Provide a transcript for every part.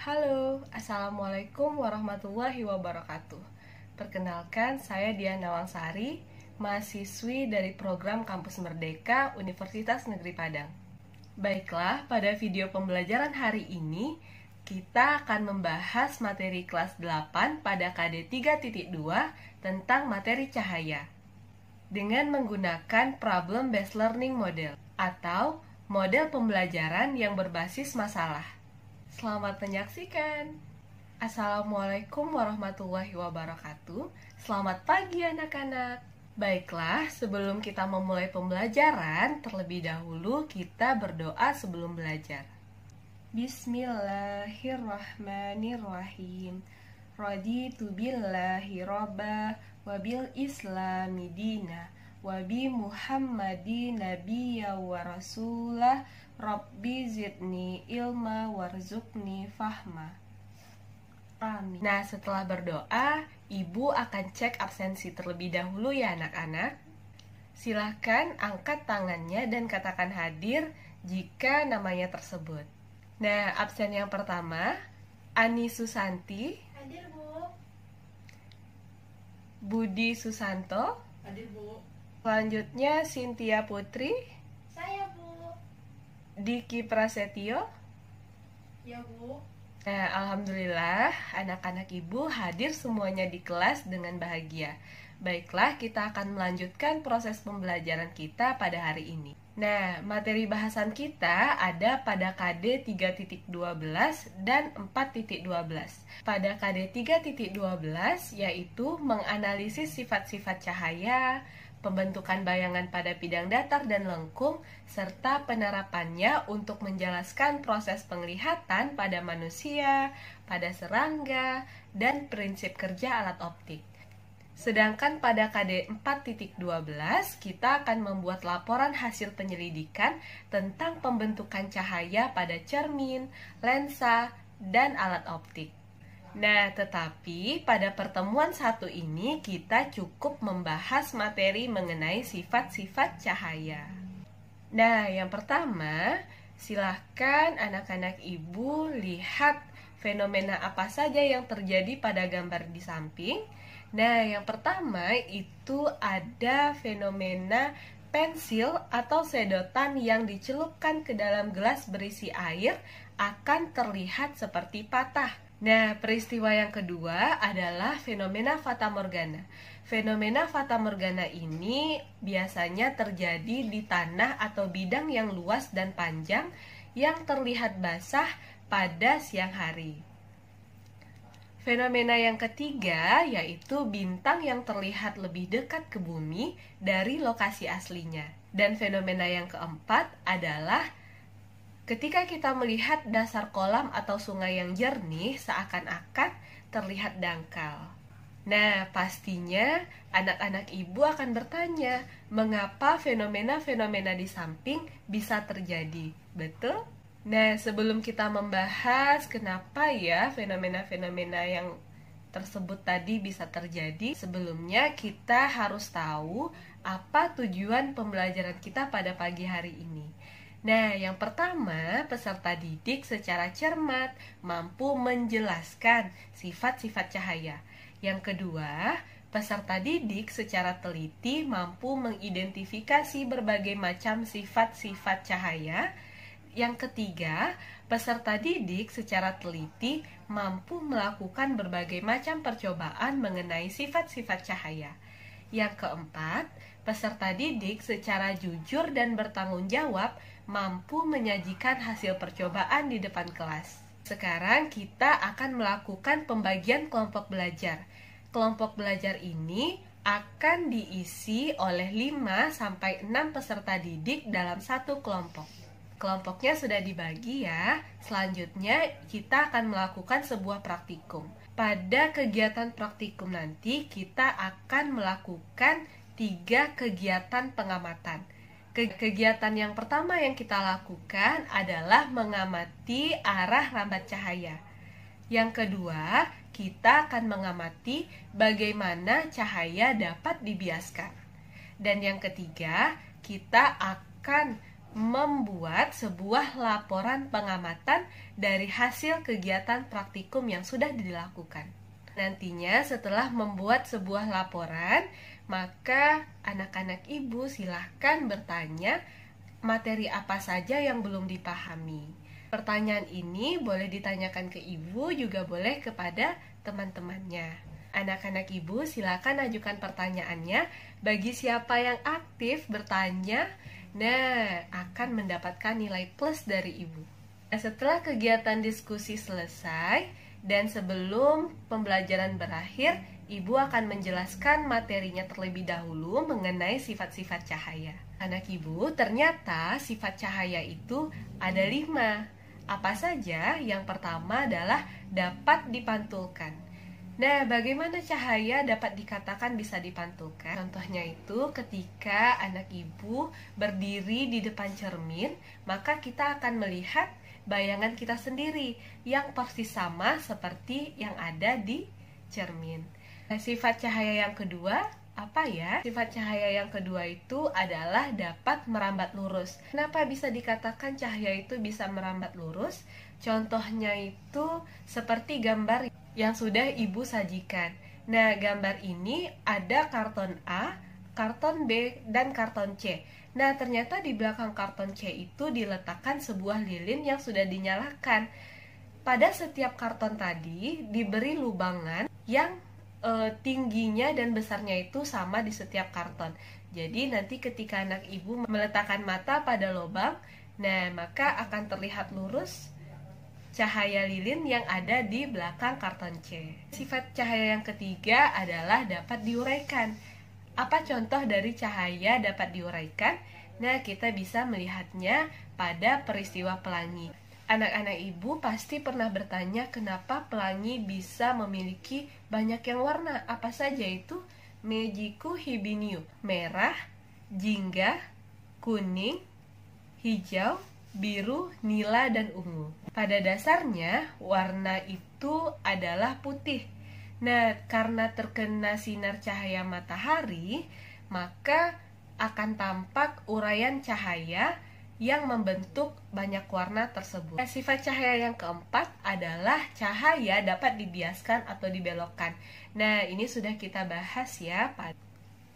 Halo, Assalamualaikum warahmatullahi wabarakatuh. Perkenalkan, saya Diana Wangsari, mahasiswi dari program Kampus Merdeka Universitas Negeri Padang. Baiklah, pada video pembelajaran hari ini, kita akan membahas materi kelas 8 pada KD 3.2 tentang materi cahaya dengan menggunakan Problem Based Learning Model atau model pembelajaran yang berbasis masalah. Selamat menyaksikan. Assalamualaikum warahmatullahi wabarakatuh. Selamat pagi anak-anak. Baiklah, sebelum kita memulai pembelajaran, terlebih dahulu kita berdoa sebelum belajar. Bismillahirrahmanirrahim. Raditu billahi robba wa bil islami dina wa bi muhammadin nabiyya wa rasulah. Rabbi zidni ilma warzuqni fahma. Amin. Nah, setelah berdoa, Ibu akan cek absensi terlebih dahulu ya anak-anak. Silahkan angkat tangannya dan katakan hadir jika namanya tersebut. Nah, absen yang pertama, Ani Susanti. Hadir, Bu. Budi Susanto. Hadir, Bu. Selanjutnya, Cynthia Putri. Saya, Bu. Diki Prasetyo. Ya, Bu. Nah, alhamdulillah anak-anak Ibu hadir semuanya di kelas dengan bahagia. Baiklah, kita akan melanjutkan proses pembelajaran kita pada hari ini. Nah, materi bahasan kita ada pada KD 3.12 dan 4.12. Pada KD 3.12 yaitu menganalisis sifat-sifat cahaya, pembentukan bayangan pada bidang datar dan lengkung, serta penerapannya untuk menjelaskan proses penglihatan pada manusia, pada serangga, dan prinsip kerja alat optik. Sedangkan pada KD 4.12, kita akan membuat laporan hasil penyelidikan tentang pembentukan cahaya pada cermin, lensa, dan alat optik. Nah, tetapi pada pertemuan satu ini kita cukup membahas materi mengenai sifat-sifat cahaya. Nah, yang pertama, silahkan anak-anak Ibu lihat fenomena apa saja yang terjadi pada gambar di samping. Nah, yang pertama itu ada fenomena pensil atau sedotan yang dicelupkan ke dalam gelas berisi air akan terlihat seperti patah. Nah, peristiwa yang kedua adalah fenomena fatamorgana. Fenomena fatamorgana ini biasanya terjadi di tanah atau bidang yang luas dan panjang yang terlihat basah pada siang hari. Fenomena yang ketiga yaitu bintang yang terlihat lebih dekat ke bumi dari lokasi aslinya. Dan fenomena yang keempat adalah ketika kita melihat dasar kolam atau sungai yang jernih seakan-akan terlihat dangkal. Nah, pastinya anak-anak Ibu akan bertanya, mengapa fenomena-fenomena di samping bisa terjadi? Betul? Nah, sebelum kita membahas kenapa ya fenomena-fenomena yang tersebut tadi bisa terjadi, sebelumnya kita harus tahu apa tujuan pembelajaran kita pada pagi hari ini. Nah, yang pertama, peserta didik secara cermat mampu menjelaskan sifat-sifat cahaya. Yang kedua, peserta didik secara teliti mampu mengidentifikasi berbagai macam sifat-sifat cahaya. Yang ketiga, peserta didik secara teliti mampu melakukan berbagai macam percobaan mengenai sifat-sifat cahaya. Yang keempat, peserta didik secara jujur dan bertanggung jawab mampu menyajikan hasil percobaan di depan kelas. Sekarang kita akan melakukan pembagian kelompok belajar. Kelompok belajar ini akan diisi oleh 5-6 peserta didik dalam satu kelompok. Kelompoknya sudah dibagi ya. Selanjutnya kita akan melakukan sebuah praktikum. Pada kegiatan praktikum nanti kita akan melakukan 3 kegiatan pengamatan. Kegiatan yang pertama yang kita lakukan adalah mengamati arah rambat cahaya. Yang kedua, kita akan mengamati bagaimana cahaya dapat dibiaskan. Dan yang ketiga, kita akan membuat sebuah laporan pengamatan dari hasil kegiatan praktikum yang sudah dilakukan. Nantinya setelah membuat sebuah laporan, maka anak-anak ibu silahkan bertanya materi apa saja yang belum dipahami. Pertanyaan ini boleh ditanyakan ke ibu, juga boleh kepada teman-temannya. Anak-anak ibu silakan ajukan pertanyaannya. Bagi siapa yang aktif bertanya, akan mendapatkan nilai plus dari ibu. Setelah kegiatan diskusi selesai dan sebelum pembelajaran berakhir, ibu akan menjelaskan materinya terlebih dahulu mengenai sifat-sifat cahaya. Anak ibu, ternyata sifat cahaya itu ada 5. Apa saja? Yang pertama adalah dapat dipantulkan. Bagaimana cahaya dapat dikatakan bisa dipantulkan? Contohnya itu ketika anak ibu berdiri di depan cermin, maka kita akan melihat bayangan kita sendiri yang persis sama seperti yang ada di cermin. Sifat cahaya yang kedua, apa ya? Sifat cahaya yang kedua itu adalah dapat merambat lurus. Kenapa bisa dikatakan cahaya itu bisa merambat lurus? Contohnya itu seperti gambar yang sudah ibu sajikan. Gambar ini ada karton A, karton B, dan karton C. Ternyata di belakang karton C itu diletakkan sebuah lilin yang sudah dinyalakan. Pada setiap karton tadi diberi lubangan yang tingginya dan besarnya itu sama di setiap karton. Jadi nanti ketika anak ibu meletakkan mata pada lubang, maka akan terlihat lurus cahaya lilin yang ada di belakang karton C. Sifat cahaya yang ketiga adalah dapat diuraikan. Apa contoh dari cahaya dapat diuraikan? Kita bisa melihatnya pada peristiwa pelangi. Anak-anak ibu pasti pernah bertanya kenapa pelangi bisa memiliki banyak yang warna. Apa saja itu? Mejiku hibiniu, merah, jingga, kuning, hijau, biru, nila, dan ungu. Pada dasarnya, warna itu adalah putih. Karena terkena sinar cahaya matahari, maka akan tampak uraian cahaya yang membentuk banyak warna tersebut. Sifat cahaya yang keempat adalah cahaya dapat dibiaskan atau dibelokkan. Ini sudah kita bahas ya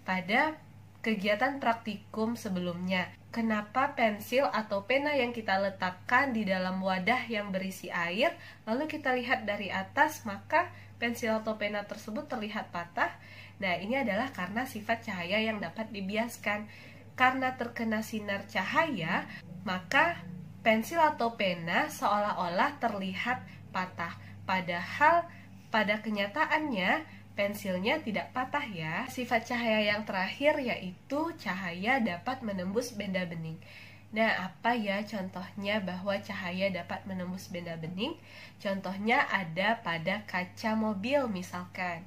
pada kegiatan praktikum sebelumnya. Kenapa pensil atau pena yang kita letakkan di dalam wadah yang berisi air, lalu kita lihat dari atas, maka pensil atau pena tersebut terlihat patah? Ini adalah karena sifat cahaya yang dapat dibiaskan. Karena terkena sinar cahaya, maka pensil atau pena seolah-olah terlihat patah. Padahal pada kenyataannya pensilnya tidak patah ya. Sifat cahaya yang terakhir yaitu cahaya dapat menembus benda bening. Apa ya contohnya bahwa cahaya dapat menembus benda bening? Contohnya ada pada kaca mobil misalkan.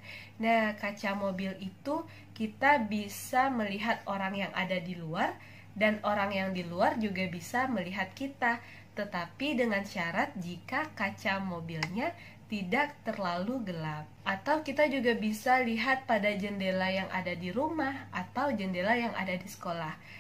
Kaca mobil itu kita bisa melihat orang yang ada di luar, dan orang yang di luar juga bisa melihat kita, tetapi dengan syarat jika kaca mobilnya tidak terlalu gelap. Atau kita juga bisa lihat pada jendela yang ada di rumah atau jendela yang ada di sekolah.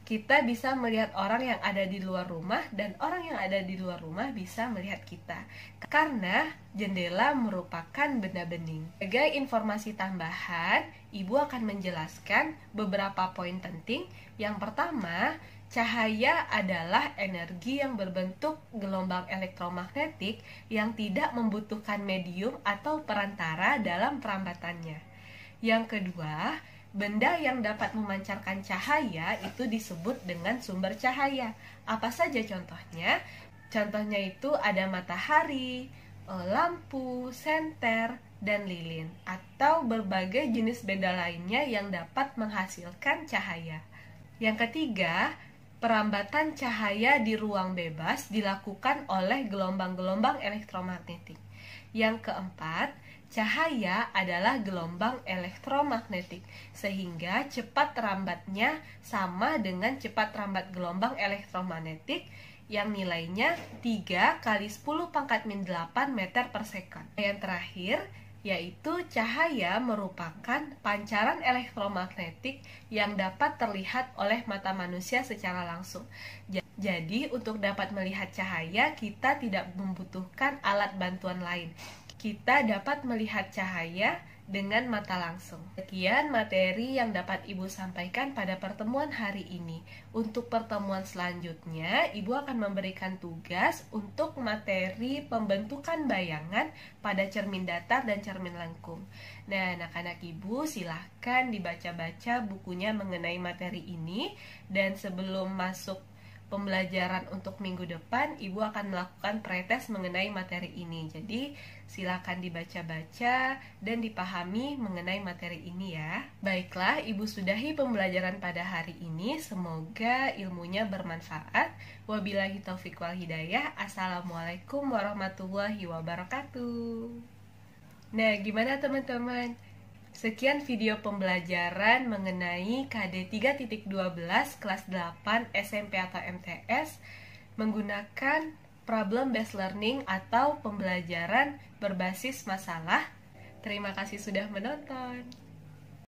Kita bisa melihat orang yang ada di luar rumah, dan orang yang ada di luar rumah bisa melihat kita. Karena jendela merupakan benda bening. Sebagai informasi tambahan, ibu akan menjelaskan beberapa poin penting. Yang pertama, cahaya adalah energi yang berbentuk gelombang elektromagnetik yang tidak membutuhkan medium atau perantara dalam perambatannya. Yang kedua, benda yang dapat memancarkan cahaya itu disebut dengan sumber cahaya. Apa saja contohnya? Contohnya itu ada matahari, lampu, senter, dan lilin, atau berbagai jenis benda lainnya yang dapat menghasilkan cahaya. Yang ketiga, perambatan cahaya di ruang bebas dilakukan oleh gelombang-gelombang elektromagnetik. Yang keempat, cahaya adalah gelombang elektromagnetik, sehingga cepat rambatnya sama dengan cepat rambat gelombang elektromagnetik yang nilainya 3 × 10⁻⁸ meter per second. Yang terakhir, yaitu cahaya merupakan pancaran elektromagnetik yang dapat terlihat oleh mata manusia secara langsung. Jadi, untuk dapat melihat cahaya, kita tidak membutuhkan alat bantuan lain. Kita dapat melihat cahaya dengan mata langsung. Sekian materi yang dapat Ibu sampaikan pada pertemuan hari ini. Untuk pertemuan selanjutnya, Ibu akan memberikan tugas untuk materi pembentukan bayangan pada cermin datar dan cermin lengkung. Nah, anak-anak Ibu silahkan dibaca-baca bukunya mengenai materi ini. Dan sebelum masuk pembelajaran untuk minggu depan, Ibu akan melakukan pretest mengenai materi ini. Jadi, silakan dibaca-baca dan dipahami mengenai materi ini ya. Baiklah, Ibu sudahi pembelajaran pada hari ini. Semoga ilmunya bermanfaat. Wabillahi taufiq wal hidayah. Assalamualaikum warahmatullahi wabarakatuh. Nah, gimana teman-teman? Sekian video pembelajaran mengenai KD 3.12 kelas 8 SMP atau MTS menggunakan problem based learning atau pembelajaran berbasis masalah. Terima kasih sudah menonton.